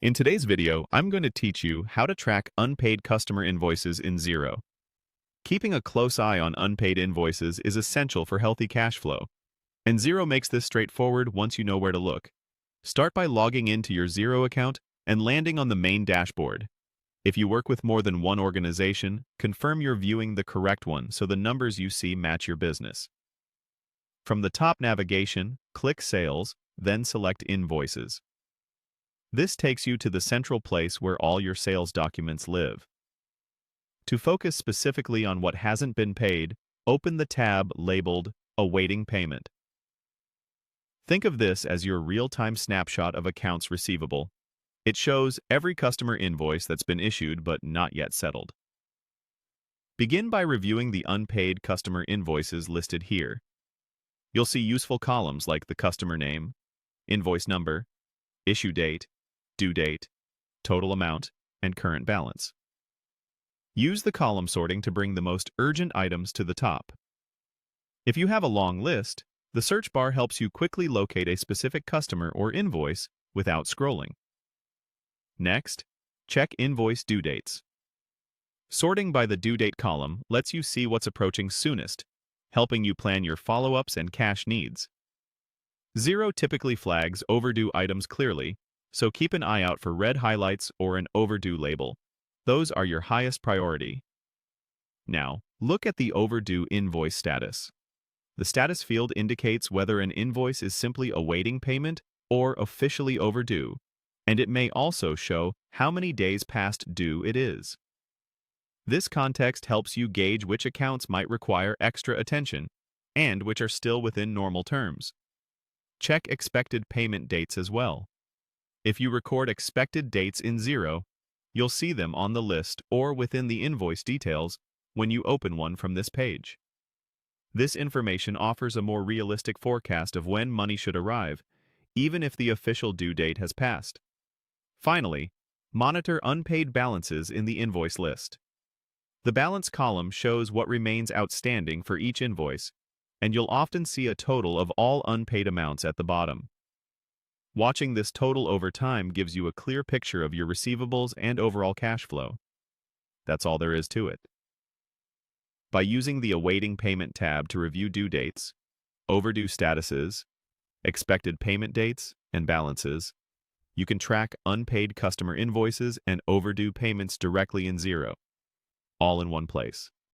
In today's video, I'm going to teach you how to track unpaid customer invoices in Xero. Keeping a close eye on unpaid invoices is essential for healthy cash flow, and Xero makes this straightforward once you know where to look. Start by logging into your Xero account and landing on the main dashboard. If you work with more than one organization, confirm you're viewing the correct one so the numbers you see match your business. From the top navigation, click Sales, then select Invoices. This takes you to the central place where all your sales documents live. To focus specifically on what hasn't been paid, open the tab labeled Awaiting Payment. Think of this as your real-time snapshot of accounts receivable. It shows every customer invoice that's been issued but not yet settled. Begin by reviewing the unpaid customer invoices listed here. You'll see useful columns like the customer name, invoice number, issue date, due date, total amount, and current balance. Use the column sorting to bring the most urgent items to the top. If you have a long list, the search bar helps you quickly locate a specific customer or invoice without scrolling. Next, check invoice due dates. Sorting by the due date column lets you see what's approaching soonest, helping you plan your follow-ups and cash needs. Xero typically flags overdue items clearly, so keep an eye out for red highlights or an overdue label. Those are your highest priority. Now, look at the overdue invoice status. The status field indicates whether an invoice is simply awaiting payment or officially overdue, and it may also show how many days past due it is. This context helps you gauge which accounts might require extra attention and which are still within normal terms. Check expected payment dates as well. If you record expected dates in Xero, you'll see them on the list or within the invoice details when you open one from this page. This information offers a more realistic forecast of when money should arrive, even if the official due date has passed. Finally, monitor unpaid balances in the invoice list. The balance column shows what remains outstanding for each invoice, and you'll often see a total of all unpaid amounts at the bottom. Watching this total over time gives you a clear picture of your receivables and overall cash flow. That's all there is to it. By using the Awaiting Payment tab to review due dates, overdue statuses, expected payment dates, and balances, you can track unpaid customer invoices and overdue payments directly in Xero, all in one place.